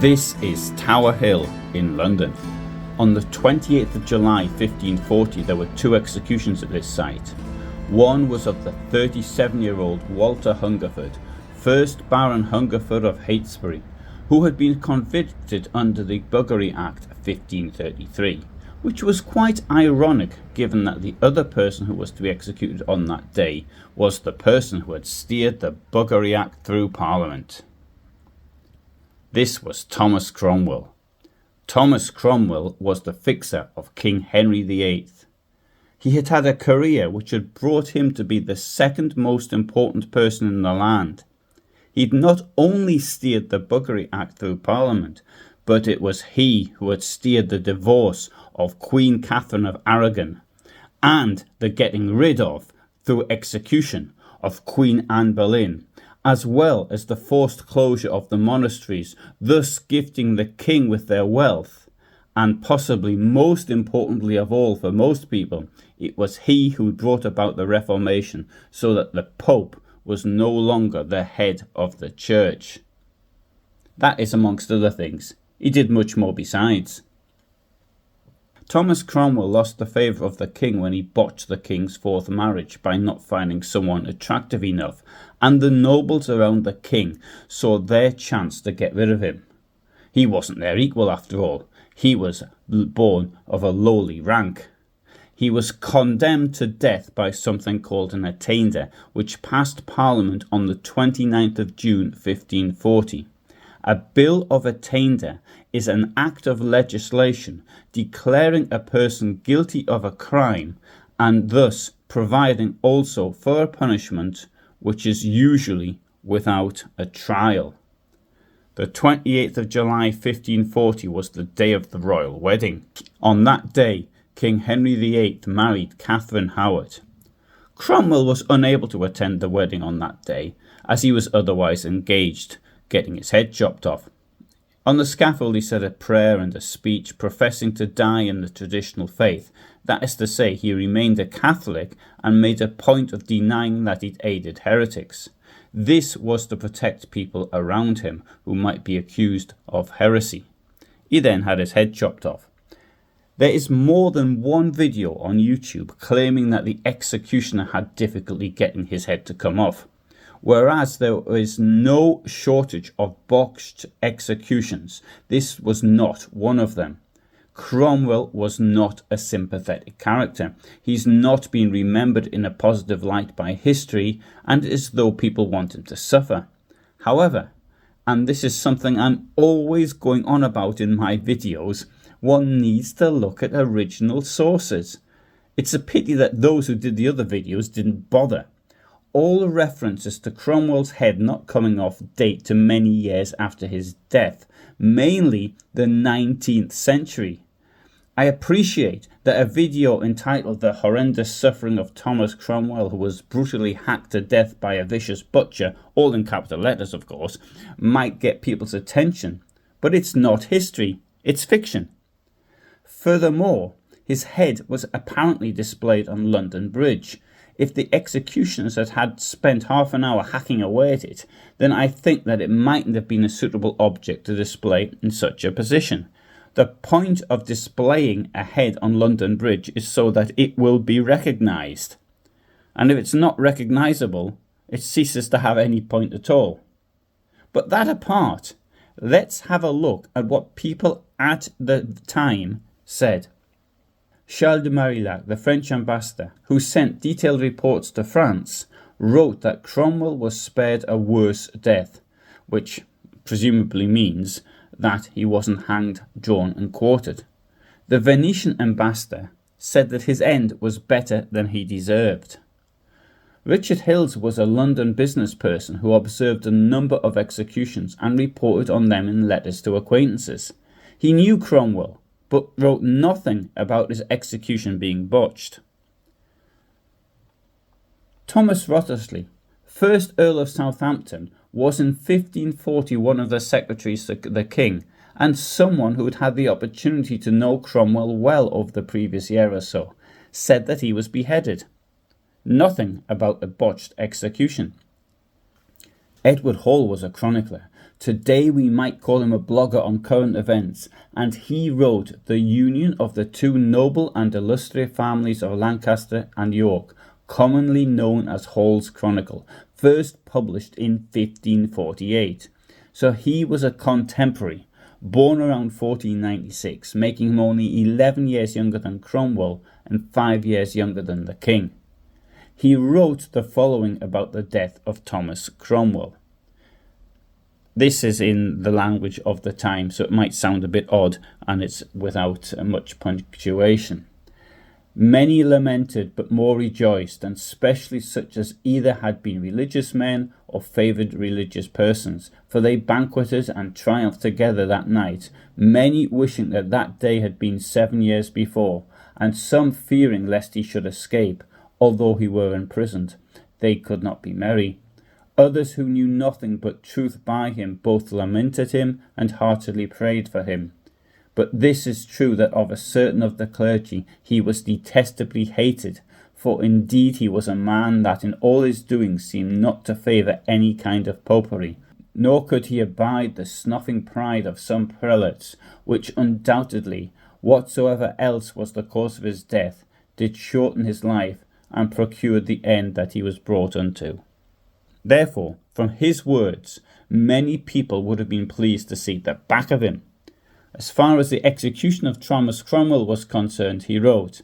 This is Tower Hill in London. On the 28th of July 1540 there were two executions at this site. One was of the 37-year-old Walter Hungerford, 1st Baron Hungerford of Heytesbury, who had been convicted under the Buggery Act 1533, which was quite ironic given that the other person who was to be executed on that day was the person who had steered the Buggery Act through Parliament. This was Thomas Cromwell. Thomas Cromwell was the fixer of King Henry VIII. He had had a career which had brought him to be the second most important person in the land. He'd not only steered the Buggery Act through Parliament, but it was he who had steered the divorce of Queen Catherine of Aragon and the getting rid of, through execution, of Queen Anne Boleyn, as well as the forced closure of the monasteries, thus gifting the king with their wealth. And possibly most importantly of all for most people, it was he who brought about the Reformation so that the Pope was no longer the head of the church. That is amongst other things. He did much more besides. Thomas Cromwell lost the favour of the king when he botched the king's fourth marriage by not finding someone attractive enough, and the nobles around the king saw their chance to get rid of him. He wasn't their equal after all. He was born of a lowly rank. He was condemned to death by something called an attainder, which passed Parliament on the 29th of June 1540. A bill of attainder is an act of legislation declaring a person guilty of a crime and thus providing also for a punishment which is usually without a trial. The 28th of July 1540 was the day of the royal wedding. On that day, King Henry VIII married Catherine Howard. Cromwell was unable to attend the wedding on that day, as he was otherwise engaged, getting his head chopped off. On the scaffold he said a prayer and a speech professing to die in the traditional faith. That is to say, he remained a Catholic and made a point of denying that he'd aided heretics. This was to protect people around him who might be accused of heresy. He then had his head chopped off. There is more than one video on YouTube claiming that the executioner had difficulty getting his head to come off, whereas there is no shortage of botched executions. This was not one of them. Cromwell was not a sympathetic character. He's not been remembered in a positive light by history, and as though people want him to suffer. However, and this is something I'm always going on about in my videos, one needs to look at original sources. It's a pity that those who did the other videos didn't bother. All references to Cromwell's head not coming off date to many years after his death, mainly the 19th century. I appreciate that a video entitled The Horrendous Suffering of Thomas Cromwell, who was brutally hacked to death by a vicious butcher, all in capital letters of course, might get people's attention, but it's not history, it's fiction. Furthermore, his head was apparently displayed on London Bridge. If the executioners had spent half an hour hacking away at it, then I think that it mightn't have been a suitable object to display in such a position. The point of displaying a head on London Bridge is so that it will be recognised. And if it's not recognisable, it ceases to have any point at all. But that apart, let's have a look at what people at the time said. Charles de Marillac, the French ambassador, who sent detailed reports to France, wrote that Cromwell was spared a worse death, which presumably means that he wasn't hanged, drawn and quartered. The Venetian ambassador said that his end was better than he deserved. Richard Hills was a London business person who observed a number of executions and reported on them in letters to acquaintances. He knew Cromwell, but wrote nothing about his execution being botched. Thomas Wriothesley, 1st Earl of Southampton, was in 1540 one of the secretaries to the king, and someone who had had the opportunity to know Cromwell well over the previous year or so, said that he was beheaded. Nothing about a botched execution. Edward Hall was a chronicler, Today we might call him a blogger on current events, and he wrote The Union of the Two Noble and Illustrious Families of Lancaster and York, commonly known as Hall's Chronicle, first published in 1548. So he was a contemporary, born around 1496, making him only 11 years younger than Cromwell and 5 years younger than the king. He wrote the following about the death of Thomas Cromwell. This is in the language of the time, so it might sound a bit odd, and it's without much punctuation. Many lamented, but more rejoiced, and specially such as either had been religious men or favoured religious persons, for they banqueted and triumphed together that night, many wishing that that day had been 7 years before, and some fearing lest he should escape, although he were imprisoned. They could not be merry. Others who knew nothing but truth by him both lamented him and heartily prayed for him. But this is true, that of a certain of the clergy he was detestably hated, for indeed he was a man that in all his doings seemed not to favour any kind of popery, nor could he abide the snuffing pride of some prelates, which undoubtedly, whatsoever else was the cause of his death, did shorten his life, and procured the end that he was brought unto. Therefore, from his words, many people would have been pleased to see the back of him. As far as the execution of Thomas Cromwell was concerned, he wrote,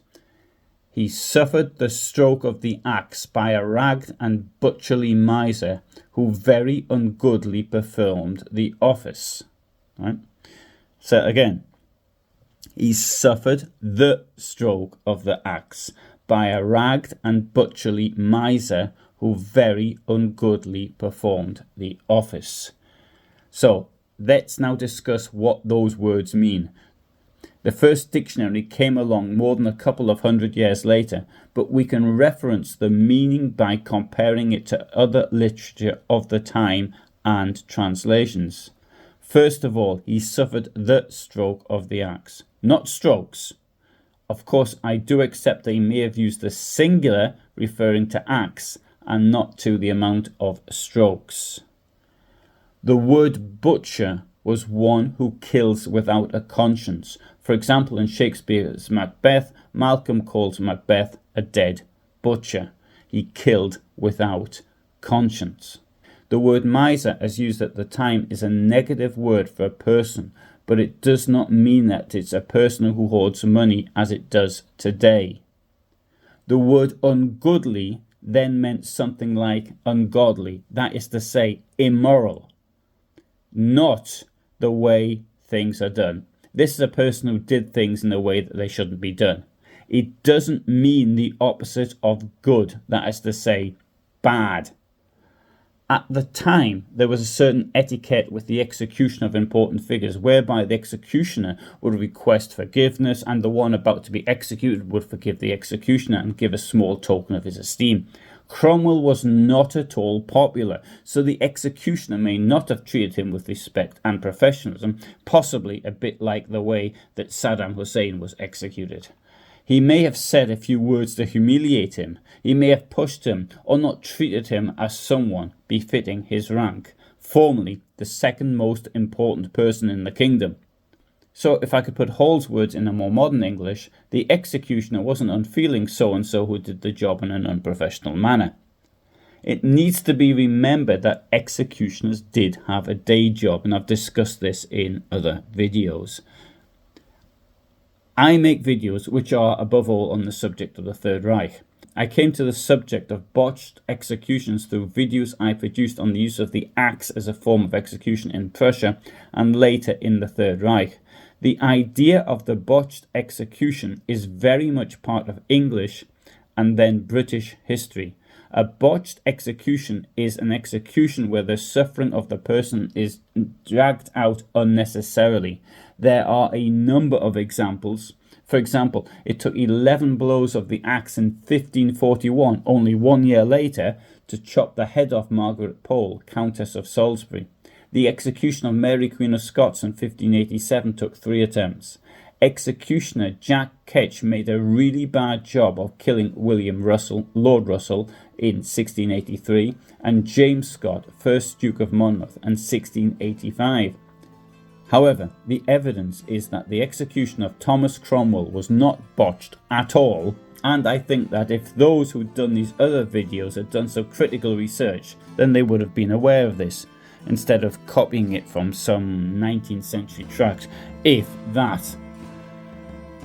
"He suffered the stroke of the axe by a ragged and butcherly miser, who very ungoodly performed the office." Right? So again, he suffered the stroke of the axe by a ragged and butcherly miser, who very ungoodly performed the office. So let's now discuss what those words mean. The first dictionary came along more than a couple of 100 years later, but we can reference the meaning by comparing it to other literature of the time and translations. First of all, he suffered the stroke of the axe, not strokes. Of course, I do accept they may have used the singular referring to axe and not to the amount of strokes. The word butcher was one who kills without a conscience. For example, in Shakespeare's Macbeth, Malcolm calls Macbeth a dead butcher. He killed without conscience. The word miser, as used at the time, is a negative word for a person, but it does not mean that it's a person who hoards money as it does today. The word ungoodly then meant something like ungodly, that is to say, immoral, not the way things are done. This is a person who did things in a way that they shouldn't be done. It doesn't mean the opposite of good, that is to say, bad. At the time, there was a certain etiquette with the execution of important figures, whereby the executioner would request forgiveness, and the one about to be executed would forgive the executioner and give a small token of his esteem. Cromwell was not at all popular, so the executioner may not have treated him with respect and professionalism, possibly a bit like the way that Saddam Hussein was executed. He may have said a few words to humiliate him. He may have pushed him or not treated him as someone befitting his rank, formerly the second most important person in the kingdom. So if I could put Hall's words in a more modern English, the executioner was an unfeeling so-and-so who did the job in an unprofessional manner. It needs to be remembered that executioners did have a day job, and I've discussed this in other videos. I make videos which are above all on the subject of the Third Reich. I came to the subject of botched executions through videos I produced on the use of the axe as a form of execution in Prussia and later in the Third Reich. The idea of the botched execution is very much part of English and then British history. A botched execution is an execution where the suffering of the person is dragged out unnecessarily. There are a number of examples. For example, it took 11 blows of the axe in 1541, only 1 year later, to chop the head off Margaret Pole, Countess of Salisbury. The execution of Mary Queen of Scots in 1587 took 3 attempts. executioner Jack Ketch made a really bad job of killing William Russell, Lord Russell, in 1683, and James Scott, 1st Duke of Monmouth, in 1685. However, the evidence is that the execution of Thomas Cromwell was not botched at all, and I think that if those who'd done these other videos had done some critical research, then they would have been aware of this, instead of copying it from some 19th century tract, if that.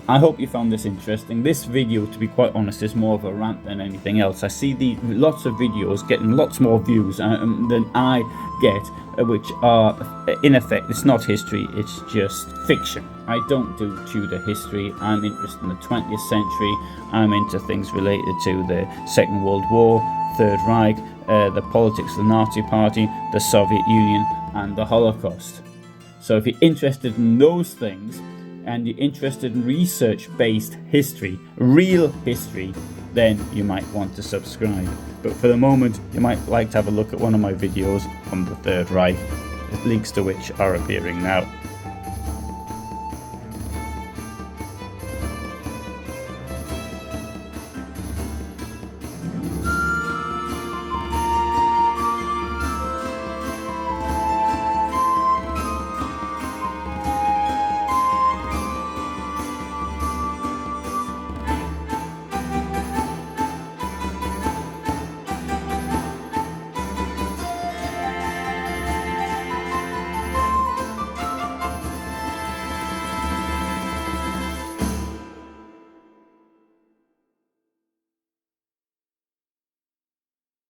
I hope you found this interesting. This video, to be quite honest, is more of a rant than anything else. I see lots of videos getting lots more views than I get, which are, in effect, it's not history, it's just fiction. I don't do Tudor history. I'm interested in the 20th century. I'm into things related to the Second World War, Third Reich, the politics of the Nazi Party, the Soviet Union, and the Holocaust. So if you're interested in those things, and you're interested in research-based history, real history, then you might want to subscribe. But for the moment, you might like to have a look at one of my videos on the Third Reich, links to which are appearing now.